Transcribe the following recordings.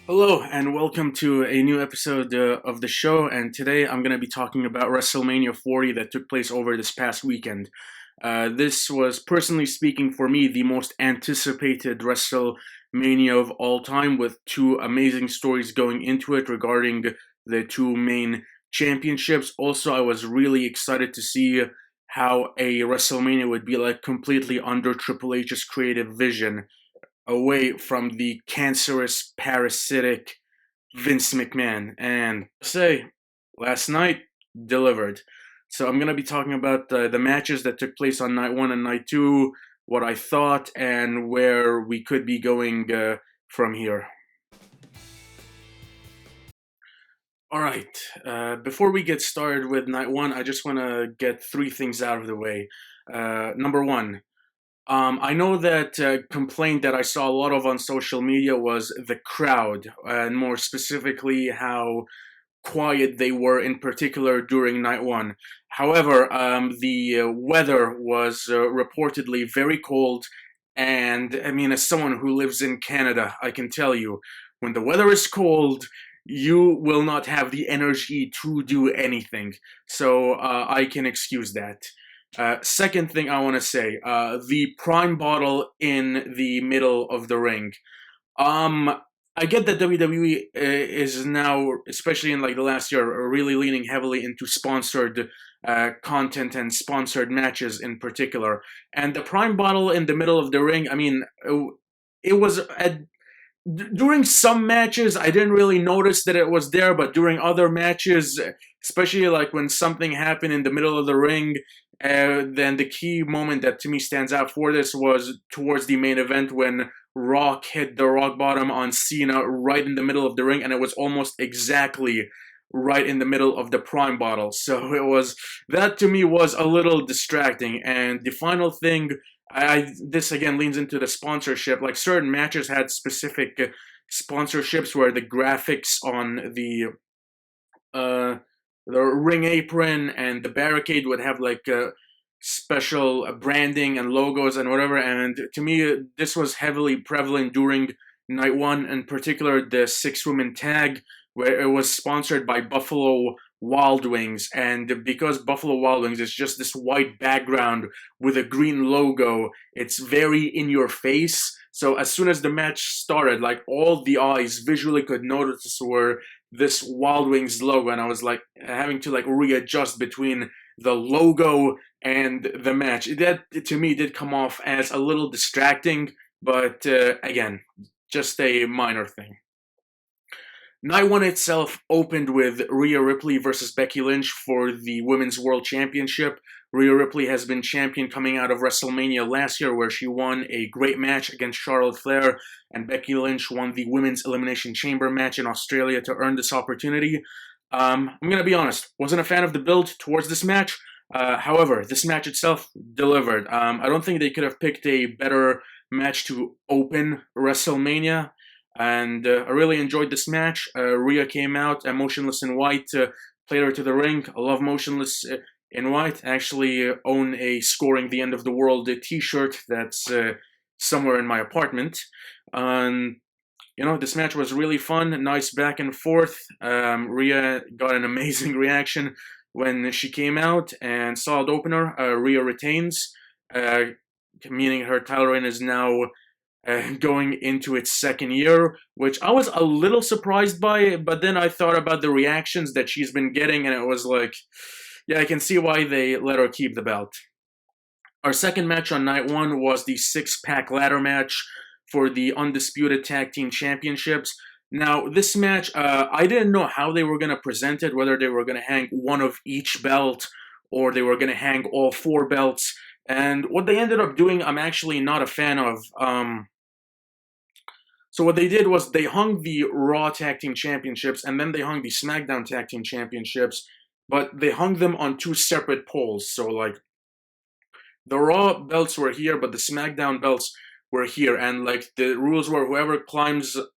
Hello, and welcome to a new episode of the show. And today I'm going to be talking about WrestleMania 40 that took place over this past weekend. This was, personally speaking, for me, the most anticipated WrestleMania of all time, with two amazing stories going into it regarding the two main championships. Also, I was really excited to see how a WrestleMania would be like completely under Triple H's creative vision, away from the cancerous, parasitic Vince McMahon. And say, last night delivered. So I'm gonna be talking about the matches that took place on night one and night two, what I thought, and where we could be going from here. All right. Before we get started with night one, I just want to get three things out of the way. Number one, I know that complaint that I saw a lot of on social media was the crowd, and more specifically, how quiet they were, in particular during night one. However, the weather was reportedly very cold, and I mean, as someone who lives in Canada, I can tell you, when the weather is cold, you will not have the energy to do anything. So I can excuse that. Second thing I want to say, the prime bottle in the middle of the ring. Um, I get that WWE is now, especially in like the last year, really leaning heavily into sponsored content and sponsored matches in particular. And the prime bottle in the middle of the ring, I mean, it was during some matches I didn't really notice that it was there, but during other matches, especially like when something happened in the middle of the ring, then the key moment that to me stands out for this was towards the main event when Rock hit the rock bottom on Cena right in the middle of the ring, and it was almost exactly right in the middle of the prime bottle. So it was, that to me was a little distracting. And the final thing, this again leans into the sponsorship. Like certain matches had specific sponsorships where the graphics on uh, the ring apron and the barricade would have like special branding and logos and whatever. And to me, this was heavily prevalent during night one, in particular the six-woman tag, where it was sponsored by Buffalo Wild Wings. And because Buffalo Wild Wings is just this white background with a green logo, it's very in your face. So as soon as the match started, like all the eyes visually could notice were this Wild Wings logo, and I was like having to like readjust between the logo and the match. That to me did come off as a little distracting, but again, just a minor thing. Night one itself opened with Rhea Ripley versus Becky Lynch for the Women's World Championship. Rhea Ripley has been champion coming out of WrestleMania last year, where she won a great match against Charlotte Flair, and Becky Lynch won the Women's Elimination Chamber match in Australia to earn this opportunity. I'm going to be honest, wasn't a fan of the build towards this match. However, this match itself delivered. I don't think they could have picked a better match to open WrestleMania, and I really enjoyed this match. Rhea came out motionless in white, played her to the ring. I love motionless in white. I actually own a "Scoring the End of the World" T-shirt that's somewhere in my apartment. Um, this match was really fun, nice back and forth. Rhea got an amazing reaction when she came out, and solid opener. Rhea retains, uh, meaning her title reign is now going into its second year, which I was a little surprised by, but then I thought about the reactions that she's been getting, and it was like, yeah, I can see why they let her keep the belt. Our second match on night one was the six-pack ladder match for the Undisputed Tag Team Championships. Now, this match, I didn't know how they were going to present it, whether they were going to hang one of each belt or they were going to hang all four belts. And what they ended up doing, I'm actually not a fan of. So what they did was they hung the Raw Tag Team Championships, and then they hung the SmackDown Tag Team Championships, but they hung them on two separate poles. So like the Raw belts were here, but the SmackDown belts were here, and like the rules were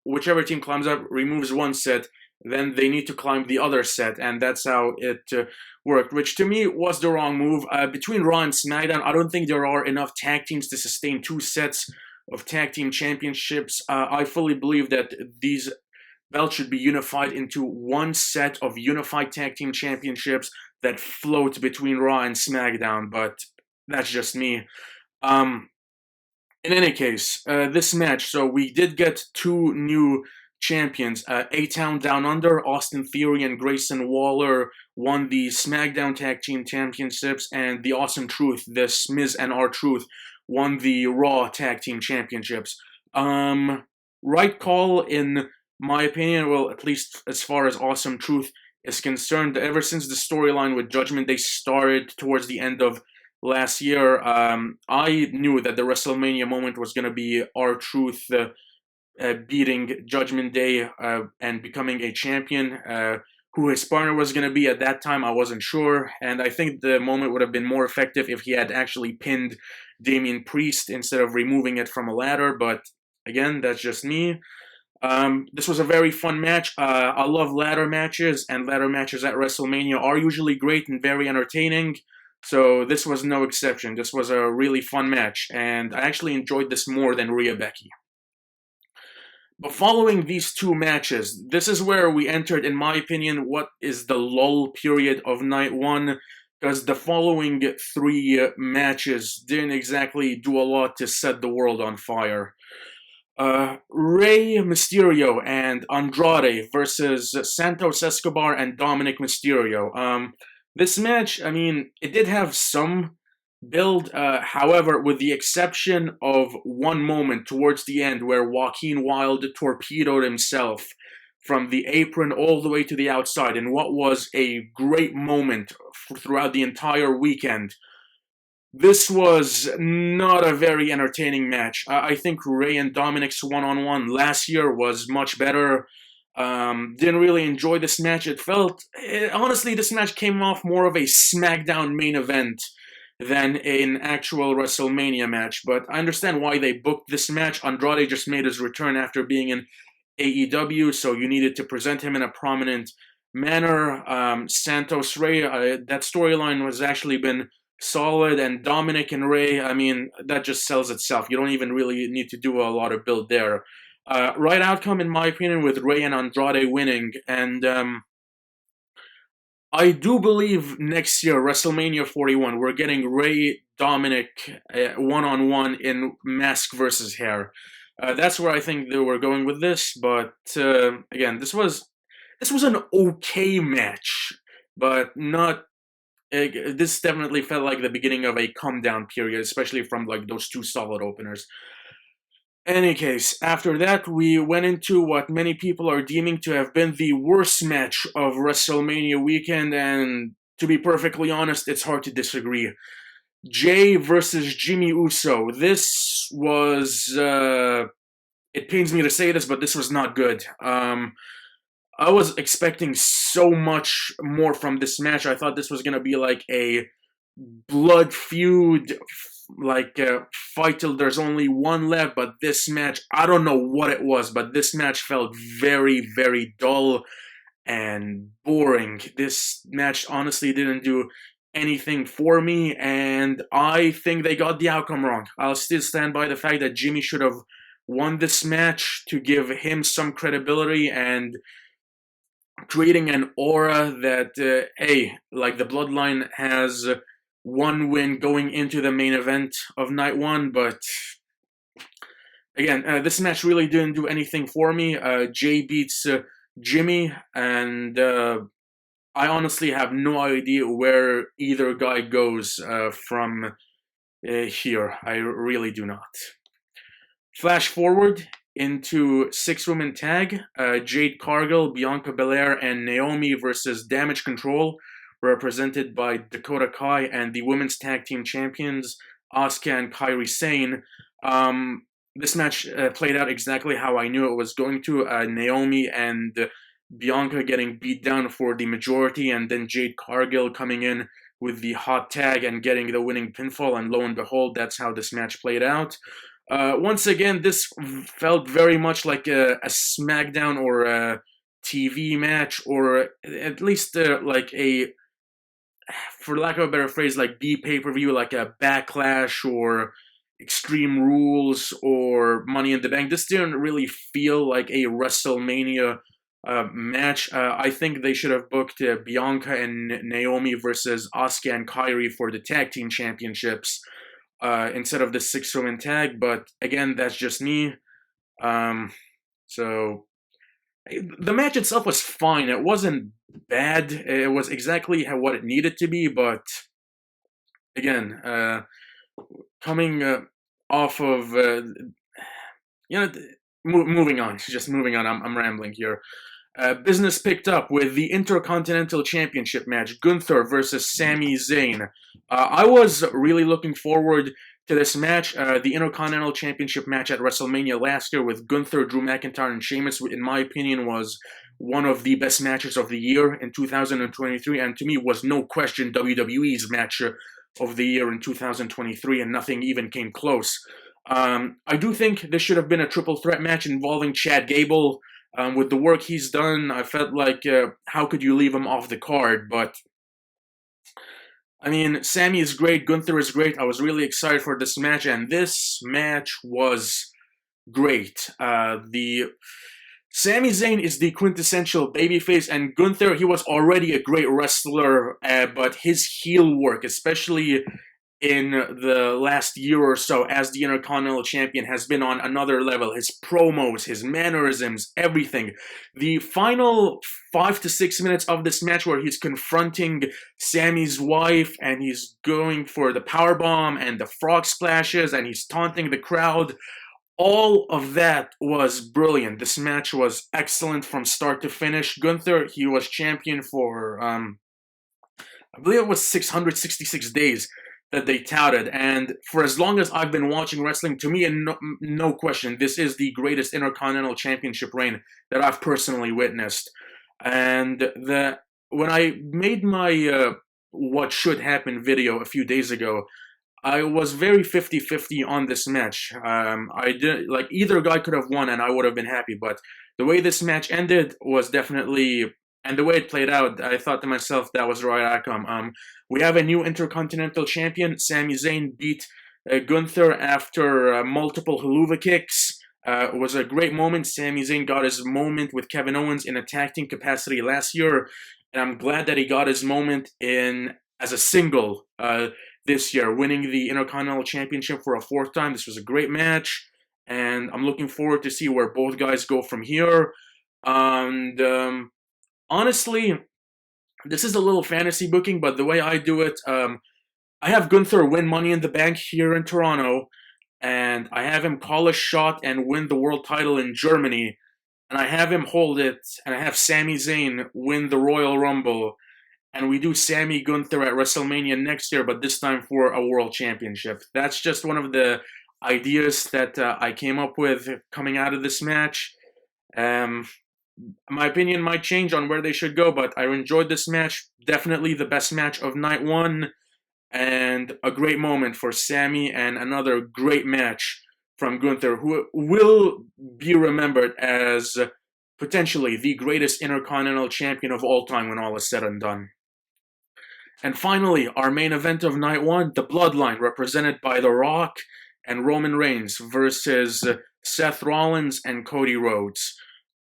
whichever team climbs up removes one set, then they need to climb the other set, and that's how it worked. Which to me was the wrong move. Between Raw and SmackDown, I don't think there are enough tag teams to sustain two sets of tag team championships. I fully believe that belts should be unified into one set of unified tag team championships that float between Raw and SmackDown, but that's just me. Um, in any case, this match, so we did get two new champions. A-Town Down Under, Austin Theory and Grayson Waller won the SmackDown Tag Team Championships, and the Awesome Truth, this Miz and R-Truth, won the Raw Tag Team Championships. Right call, in my opinion, well, at least as far as Awesome Truth is concerned. Ever since the storyline with Judgment Day started towards the end of last year, I knew that the WrestleMania moment was going to be R-Truth beating Judgment Day and becoming a champion. Who his partner was going to be at that time, I wasn't sure, and I think the moment would have been more effective if he had actually pinned Damian Priest instead of removing it from a ladder, but again, that's just me. This was a very fun match. I love ladder matches, and ladder matches at WrestleMania are usually great and very entertaining. So this was no exception. This was a really fun match, and I actually enjoyed this more than Rhea Becky. But following these two matches, this is where we entered, in my opinion, what is the lull period of night one, because the following three matches didn't exactly do a lot to set the world on fire. Rey Mysterio and Andrade versus Santos Escobar and Dominic Mysterio. This match, I mean, it did have some build, however, with the exception of one moment towards the end where Joaquin Wilde torpedoed himself from the apron all the way to the outside in what was a great moment throughout the entire weekend. This was not a very entertaining match. I think Rey and Dominic's one-on-one last year was much better. Didn't really enjoy this match. Honestly, this match came off more of a SmackDown main event than an actual WrestleMania match. But I understand why they booked this match. Andrade just made his return after being in AEW, so you needed to present him in a prominent manner. Santos Rey, that storyline has actually been solid, and Dominic and Rey, I mean, that just sells itself. You don't even really need to do a lot of build there. Right outcome, in my opinion, with Rey and Andrade winning, and I do believe next year, WrestleMania 41, we're getting Rey Dominic one-on-one in mask versus hair. That's where I think they were going with this, but again, this was an okay match, but not. This definitely felt like the beginning of a come down period, especially from like those two solid openers. Any case, after that, we went into what many people are deeming to have been the worst match of WrestleMania weekend, and to be perfectly honest, it's hard to disagree. Jay versus Jimmy Uso. This was, it pains me to say this, but this was not good. I was expecting so much more from this match. I thought this was going to be like a blood feud, like fight till there's only one left. But this match, I don't know what it was, but this match felt very, very dull and boring. This match honestly didn't do anything for me, and I think they got the outcome wrong. I'll still stand by the fact that Jimmy should have won this match to give him some credibility and creating an aura that, hey, like the Bloodline has one win going into the main event of night one, but again, this match really didn't do anything for me. Jay beats Jimmy, and I honestly have no idea where either guy goes from here. I really do not. Flash forward into six-woman tag. Jade Cargill, Bianca Belair, and Naomi versus Damage Control, represented by Dakota Kai, and the women's tag team champions, Asuka and Kairi Sane. This match played out exactly how I knew it was going to. Naomi and Bianca getting beat down for the majority, and then Jade Cargill coming in with the hot tag and getting the winning pinfall, and lo and behold, that's how this match played out. Once again, this felt very much like a SmackDown or a TV match, or at least like a, for lack of a better phrase, like B pay-per-view, like a Backlash or Extreme Rules or Money in the Bank. This didn't really feel like a WrestleMania match. I think they should have booked Bianca and Naomi versus Asuka and Kairi for the tag team championships instead of the six-woman tag. But again, that's just me. Um, so the match itself was fine. It wasn't bad. It was exactly what it needed to be. But again, coming off of you know, moving on. Just moving on. I'm rambling here. Business picked up with the Intercontinental Championship match, Gunther versus Sami Zayn. I was really looking forward to this match, the Intercontinental Championship match at WrestleMania last year with Gunther, Drew McIntyre, and Sheamus, in my opinion, was one of the best matches of the year in 2023, and to me was no question WWE's match of the year in 2023, and nothing even came close. I do think this should have been a triple threat match involving Chad Gable. With the work he's done, I felt like, how could you leave him off the card? But, I mean, Sami is great, Gunther is great. I was really excited for this match, and this match was great. The Sami Zayn is the quintessential babyface, and Gunther, he was already a great wrestler, but his heel work, especially in the last year or so as the Intercontinental Champion, has been on another level. His promos, his mannerisms, everything. The final 5 to 6 minutes of this match where he's confronting Sammy's wife and he's going for the powerbomb and the frog splashes and he's taunting the crowd. All of that was brilliant. This match was excellent from start to finish. Gunther, he was champion for, I believe it was 666 days that they touted, and for as long as I've been watching wrestling, to me, no question, this is the greatest Intercontinental Championship reign that I've personally witnessed. And when I made my what should happen video a few days ago, I was very 50-50 on this match. I did like either guy could have won and I would have been happy, but the way this match ended was definitely, and the way it played out, I thought to myself that was the right outcome. We have a new Intercontinental Champion. Sami Zayn beat Gunther after multiple haluva kicks. It was a great moment. Sami Zayn got his moment with Kevin Owens in a tag team capacity last year, and I'm glad that he got his moment as a single this year, winning the Intercontinental Championship for a fourth time. This was a great match, and I'm looking forward to see where both guys go from here. And honestly, this is a little fantasy booking, but the way I do it, I have Gunther win Money in the Bank here in Toronto, and I have him call a shot and win the world title in Germany, and I have him hold it, and I have Sami Zayn win the Royal Rumble, and we do Sami Gunther at WrestleMania next year, but this time for a world championship. That's just one of the ideas that I came up with coming out of this match. My opinion might change on where they should go, but I enjoyed this match. Definitely the best match of night one, and a great moment for Sami, and another great match from Gunther, who will be remembered as potentially the greatest Intercontinental Champion of all time when all is said and done. And finally, our main event of night one, the Bloodline, represented by The Rock and Roman Reigns versus Seth Rollins and Cody Rhodes.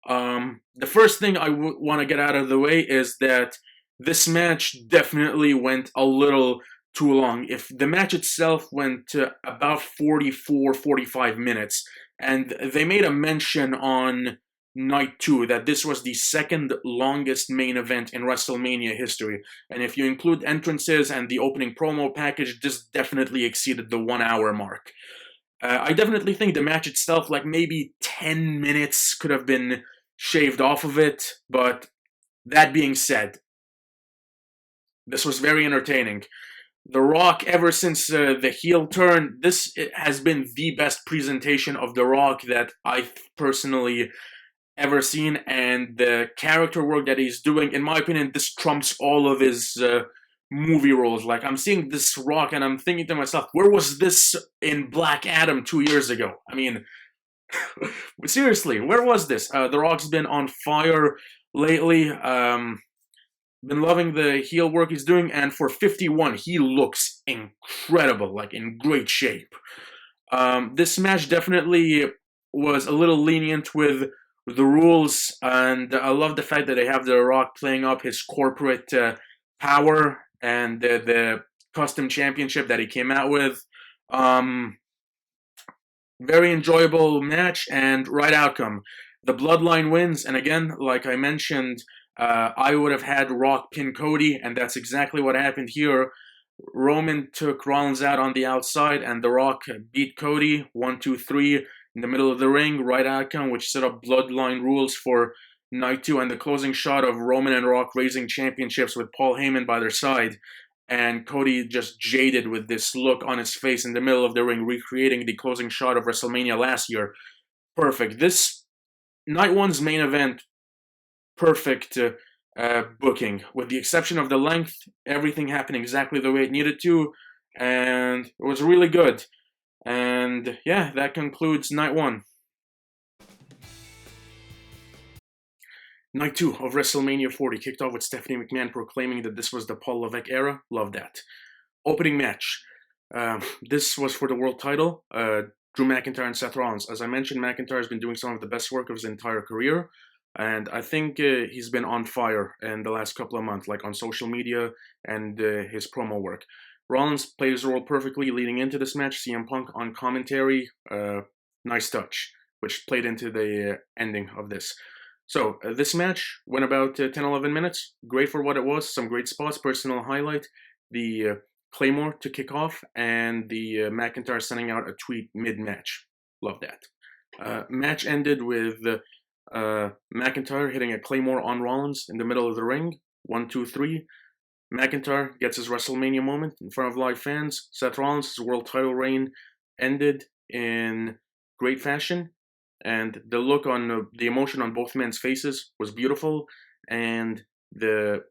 The first thing I want to get out of the way is that this match definitely went a little too long. If the match itself went to about 44-45 minutes, and they made a mention on night two that this was the second longest main event in WrestleMania history, and if you include entrances and the opening promo package, this definitely exceeded the 1 hour mark. I definitely think the match itself, like maybe 10 minutes could have been shaved off of it, but that being said, this was very entertaining. The Rock, ever since the heel turn, this has been the best presentation of The Rock that I've personally ever seen, and the character work that he's doing, in my opinion, this trumps all of his movie roles. Like, I'm seeing this Rock and I'm thinking to myself, where was this in Black Adam 2 years ago? I mean, seriously, where was this? The Rock's been on fire lately. Been loving the heel work he's doing, and for 51, he looks incredible, like in great shape. This match definitely was a little lenient with the rules, and I love the fact that they have The Rock playing up his corporate power and the custom championship that he came out with. Um, Very enjoyable match and right outcome. The Bloodline wins, and again, like I mentioned, I would have had Rock pin Cody, and that's exactly what happened here. Roman took Rollins out on the outside, and The Rock beat Cody 1, 2, 3 in the middle of the ring. Right outcome, which set up Bloodline rules for night 2, and the closing shot of Roman and Rock raising championships with Paul Heyman by their side. And Cody just jaded with this look on his face in the middle of the ring, recreating the closing shot of WrestleMania last year. Perfect. This night one's main event, perfect booking. With the exception of the length, everything happened exactly the way it needed to, and it was really good. And yeah, that concludes night 1. Night 2 of WrestleMania 40 kicked off with Stephanie McMahon proclaiming that this was the Paul Levesque era. Love that. Opening match. This was for the world title. Drew McIntyre and Seth Rollins. As I mentioned, McIntyre has been doing some of the best work of his entire career, and I think he's been on fire in the last couple of months, like on social media and his promo work. Rollins played his role perfectly leading into this match. CM Punk on commentary, nice touch, which played into the ending of this. So this match went about 10-11 minutes. Great for what it was. Some great spots. Personal highlight, the Claymore to kick off, and the McIntyre sending out a tweet mid-match. Love that. Match ended with McIntyre hitting a Claymore on Rollins in the middle of the ring. 1, 2, 3. McIntyre gets his WrestleMania moment in front of live fans. Seth Rollins' world title reign ended in great fashion, and the look on the emotion on both men's faces was beautiful, and the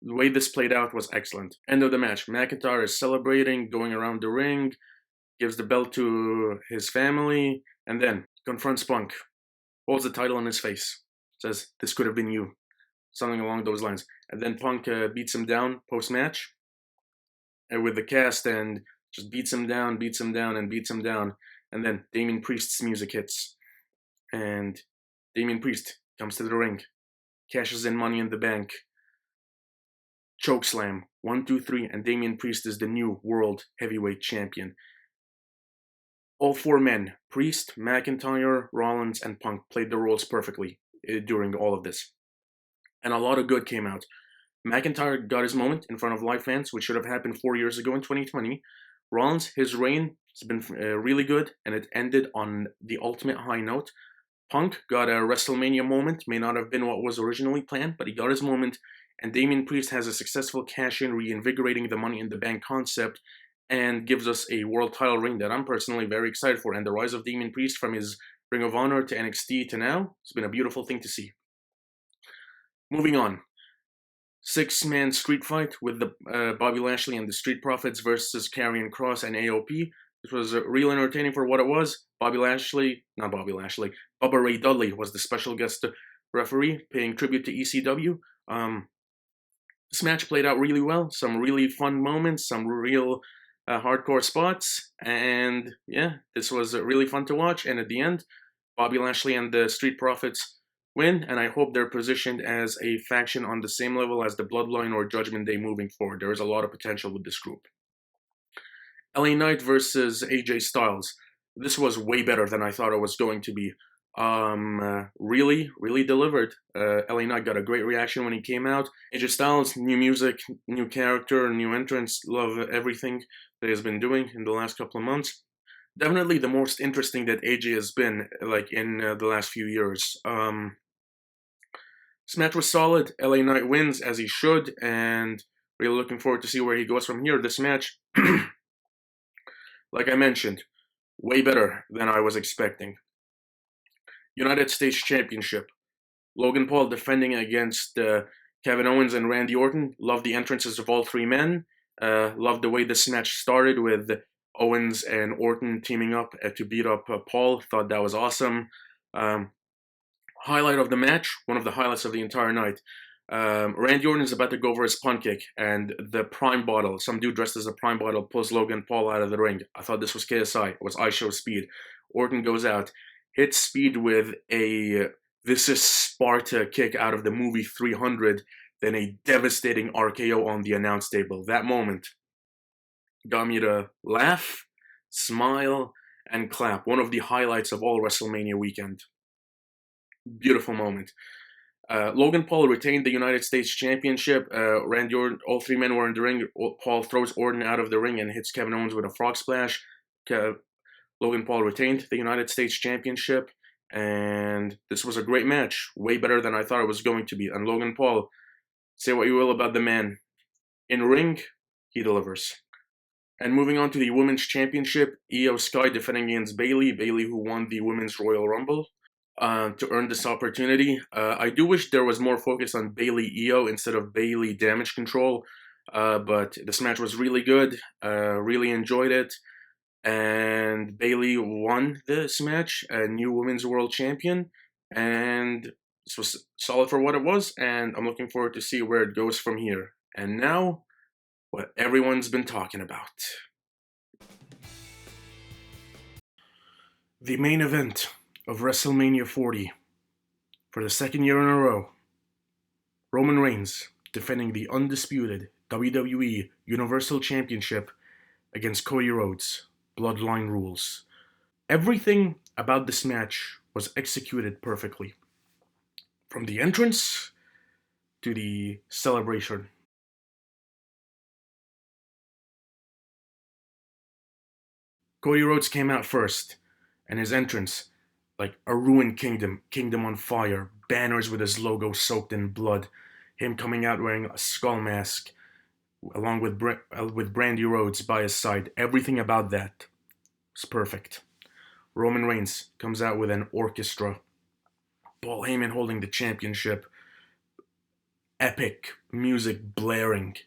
way this played out was excellent. End of the match. McIntyre is celebrating, going around the ring, gives the belt to his family, and then confronts Punk, holds the title in his face, says, "This could have been you." Something along those lines. And then Punk beats him down post-match with the cast, and just beats him down, and beats him down. And then Damien Priest's music hits. And Damien Priest comes to the ring, cashes in Money in the Bank. Chokeslam, 1, 2, 3, and Damien Priest is the new World Heavyweight Champion. All 4 men, Priest, McIntyre, Rollins, and Punk, played their roles perfectly during all of this. And a lot of good came out. McIntyre got his moment in front of live fans, which should have happened 4 years ago in 2020. Rollins, his reign has been really good, and it ended on the ultimate high note. Punk got a WrestleMania moment, may not have been what was originally planned, but he got his moment. And Damien Priest has a successful cash-in, reinvigorating the Money in the Bank concept, and gives us a world title reign that I'm personally very excited for. And the rise of Damien Priest from his Ring of Honor to NXT to now, it's been a beautiful thing to see. Moving on. 6-man street fight with the Bobby Lashley and the Street Profits versus Karrion Kross and AOP. This was real entertaining for what it was. Bubba Ray Dudley was the special guest referee, paying tribute to ECW. This match played out really well. Some really fun moments, some real hardcore spots, and yeah, this was really fun to watch. And at the end, Bobby Lashley and the Street Profits win, and I hope they're positioned as a faction on the same level as the Bloodline or Judgment Day moving forward. There is a lot of potential with this group. LA Knight versus AJ Styles. This was way better than I thought it was going to be. Really delivered. LA Knight got a great reaction when he came out. AJ Styles, new music, new character, new entrance. Love everything that he's been doing in the last couple of months. Definitely the most interesting that AJ has been, like, in the last few years. This match was solid. LA Knight wins, as he should, and really looking forward to see where he goes from here. This match, like I mentioned, way better than I was expecting. United States Championship. Logan Paul defending against Kevin Owens and Randy Orton. Loved the entrances of all 3 men. Loved the way this match started with Owens and Orton teaming up to beat up Paul. Thought that was awesome. Highlight of the match, one of the highlights of the entire night. Randy Orton is about to go for his punt kick, and the Prime Bottle, some dude dressed as a Prime Bottle, pulls Logan Paul out of the ring. I thought this was KSI. It was I Show Speed. Orton goes out, hit speed with a "This is Sparta" kick out of the movie 300, then a devastating RKO on the announce table. That moment got me to laugh, smile, and clap. One of the highlights of all WrestleMania weekend. Beautiful moment. Logan Paul retained the United States Championship. Randy Orton, all three men were in the ring. Paul throws Orton out of the ring and hits Kevin Owens with a frog splash. Logan Paul retained the United States Championship, and this was a great match. Way better than I thought it was going to be. And Logan Paul, say what you will about the man, in ring, he delivers. And moving on to the Women's Championship, Io Sky defending against Bayley. Bayley, who won the Women's Royal Rumble. To earn this opportunity. I do wish there was more focus on Bayley Io instead of Bayley Damage Control, but this match was really good. Really enjoyed it, and Bayley won this match, a new Women's World Champion, and this was solid for what it was. And I'm looking forward to see where it goes from here. And now, what everyone's been talking about. The main event of WrestleMania 40. For the second year in a row, Roman Reigns defending the undisputed WWE Universal Championship against Cody Rhodes. Bloodline rules. Everything about this match was executed perfectly. From the entrance to the celebration. Cody Rhodes came out first, and his entrance, like a ruined kingdom on fire, banners with his logo soaked in blood, him coming out wearing a skull mask, along with Brandy Rhodes by his side. Everything about that was perfect. Roman Reigns comes out with an orchestra. Paul Heyman holding the championship. Epic music blaring.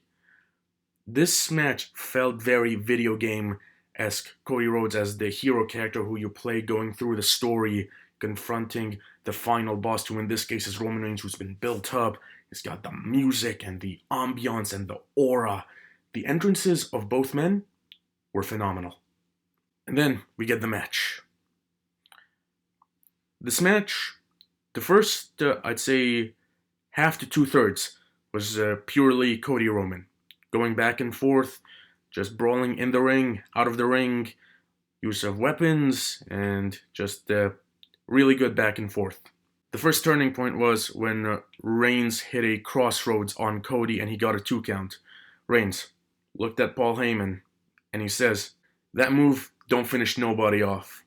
This match felt very video game-esque. Cody Rhodes as the hero character who you play going through the story, confronting the final boss, who in this case is Roman Reigns, who's been built up. He's got the music and the ambiance and the aura. The entrances of both men were phenomenal. And then we get the match. This match, the first, I'd say, half to 2/3 was purely Cody Roman. Going back and forth, just brawling in the ring, out of the ring, use of weapons, and just really good back and forth. The first turning point was when Reigns hit a crossroads on Cody and he got a 2 count. Reigns looked at Paul Heyman and he says, "That move don't finish nobody off."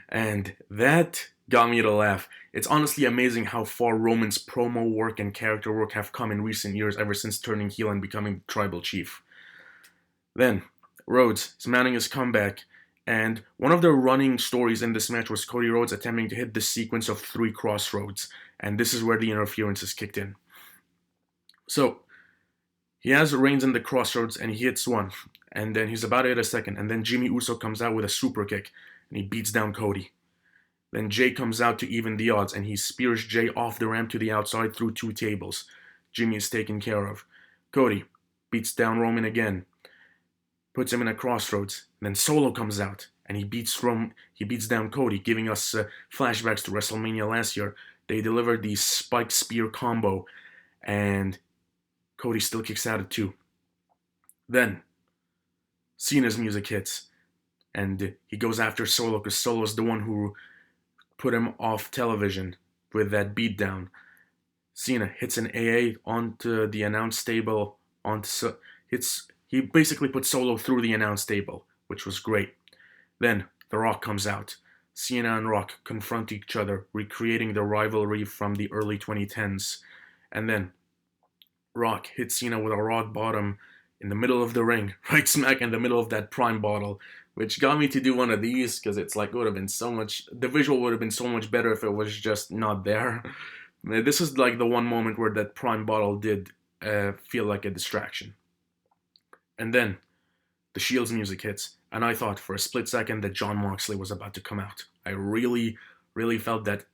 And that got me to laugh. It's honestly amazing how far Roman's promo work and character work have come in recent years, ever since turning heel and becoming tribal chief. Then, Rhodes is mounting his comeback, and one of the running stories in this match was Cody Rhodes attempting to hit this sequence of 3 crossroads, and this is where the interferences kicked in. So, he has Reigns in the crossroads, and he hits one, and then he's about to hit a second, and then Jimmy Uso comes out with a super kick, and he beats down Cody. Then Jay comes out to even the odds, and he spears Jay off the ramp to the outside through 2 tables. Jimmy is taken care of. Cody beats down Roman again, puts him in a crossroads. Then Solo comes out, and he beats down Cody, giving us flashbacks to WrestleMania last year. They delivered the spike spear combo, and Cody still kicks out at 2. Then Cena's music hits, and he goes after Solo because Solo's the one who put him off television with that beatdown. Cena hits an AA onto the announce table. He basically put Solo through the announce table, which was great. Then The Rock comes out. Cena and Rock confront each other, recreating the rivalry from the early 2010s. And then Rock hits Cena with a rock bottom in the middle of the ring, right smack in the middle of that prime bottle, which got me to do one of these because it's like, the visual would have been so much better if it was just not there. This is like the one moment where that prime bottle did feel like a distraction. And then the Shield's music hits, and I thought for a split second that Jon Moxley was about to come out. I really, really felt that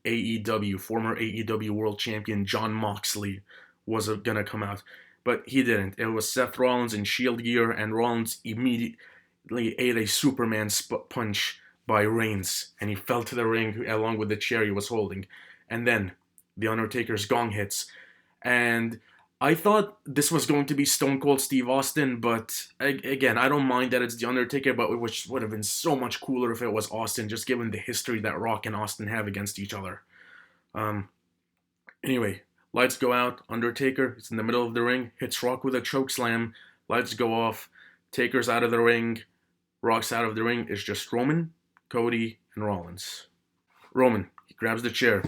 former AEW World Champion Jon Moxley was gonna come out. But he didn't. It was Seth Rollins in Shield gear, and Rollins immediately ate a Superman punch by Reigns, and he fell to the ring along with the chair he was holding. And then the Undertaker's gong hits, and I thought this was going to be Stone Cold Steve Austin, but again, I don't mind that it's the Undertaker, but which would have been so much cooler if it was Austin, just given the history that Rock and Austin have against each other. Um, anyway, lights go out. Undertaker is in the middle of the ring, hits Rock with a choke slam. Lights go off. Taker's out of the ring. Rock's out of the ring. It's just Roman, Cody, and Rollins. Roman, he grabs the chair,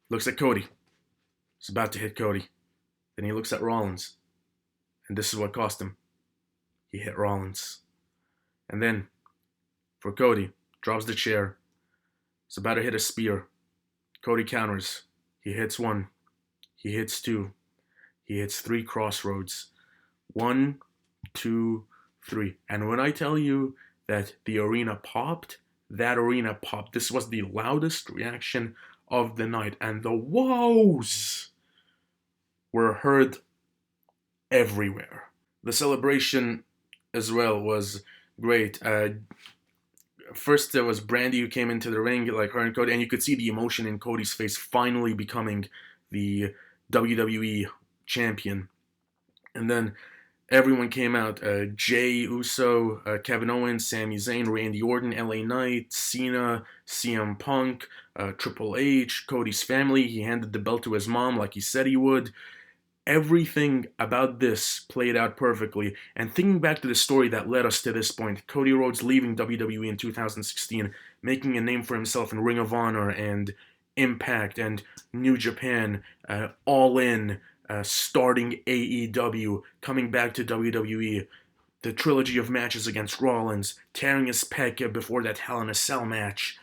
looks at Cody. He's about to hit Cody. Then he looks at Rollins. And this is what cost him. He hit Rollins. And then, for Cody, drops the chair. He's about to hit a spear. Cody counters. He hits one. He hits two. He hits three crossroads. 1, 2, 3. And when I tell you that the arena popped, that arena popped. This was the loudest reaction of the night. And the woes were heard everywhere. The celebration as well was great. First there was Brandy who came into the ring, like her and Cody, and you could see the emotion in Cody's face, finally becoming the WWE champion. And then everyone came out. Jay Uso, Kevin Owens, Sami Zayn, Randy Orton, LA Knight, Cena, CM Punk, Triple H, Cody's family. He handed the belt to his mom like he said he would. Everything about this played out perfectly. And thinking back to the story that led us to this point, Cody Rhodes leaving WWE in 2016, making a name for himself in Ring of Honor and Impact and New Japan, All In, starting AEW, coming back to WWE, the trilogy of matches against Rollins, tearing his pec before that Hell in a Cell match,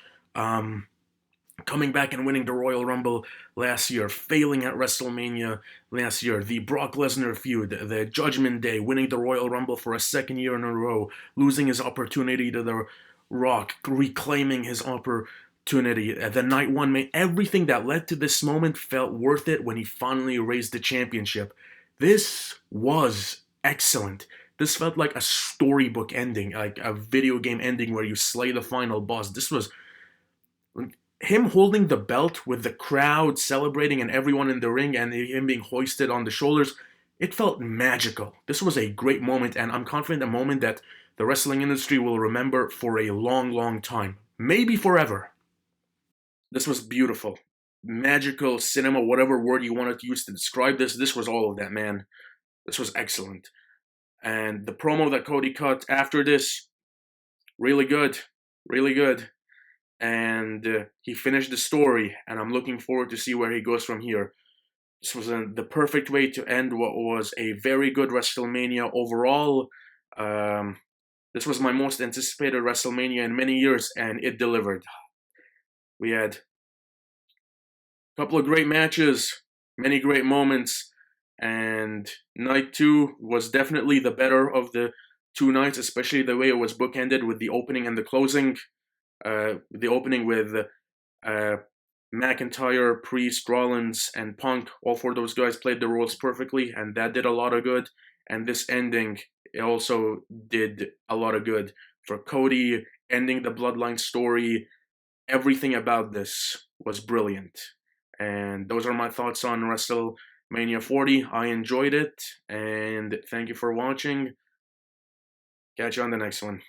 coming back and winning the Royal Rumble last year, failing at WrestleMania last year, the Brock Lesnar feud, the Judgment Day, winning the Royal Rumble for a second year in a row, losing his opportunity to The Rock, reclaiming his opportunity. The night one made everything that led to this moment felt worth it when he finally raised the championship. This was excellent. This felt like a storybook ending, like a video game ending where you slay the final boss. This was him holding the belt with the crowd celebrating and everyone in the ring and him being hoisted on the shoulders. It felt magical. This was a great moment, and I'm confident a moment that the wrestling industry will remember for a long, long time. Maybe forever. This was beautiful. Magical cinema, whatever word you wanted to use to describe this, this was all of that, man. This was excellent. And the promo that Cody cut after this, really good. Really good. And he finished the story, and I'm looking forward to see where he goes from here. This was the perfect way to end what was a very good WrestleMania overall. This was my most anticipated WrestleMania in many years, and it delivered. We had a couple of great matches, many great moments, and night 2 was definitely the better of the 2 nights, especially the way it was bookended with the opening and the closing. The opening with McIntyre, Priest, Rollins, and Punk. All 4 of those guys played the roles perfectly, and that did a lot of good. And this ending, it also did a lot of good. For Cody, ending the Bloodline story, everything about this was brilliant. And those are my thoughts on WrestleMania 40. I enjoyed it, and thank you for watching. Catch you on the next one.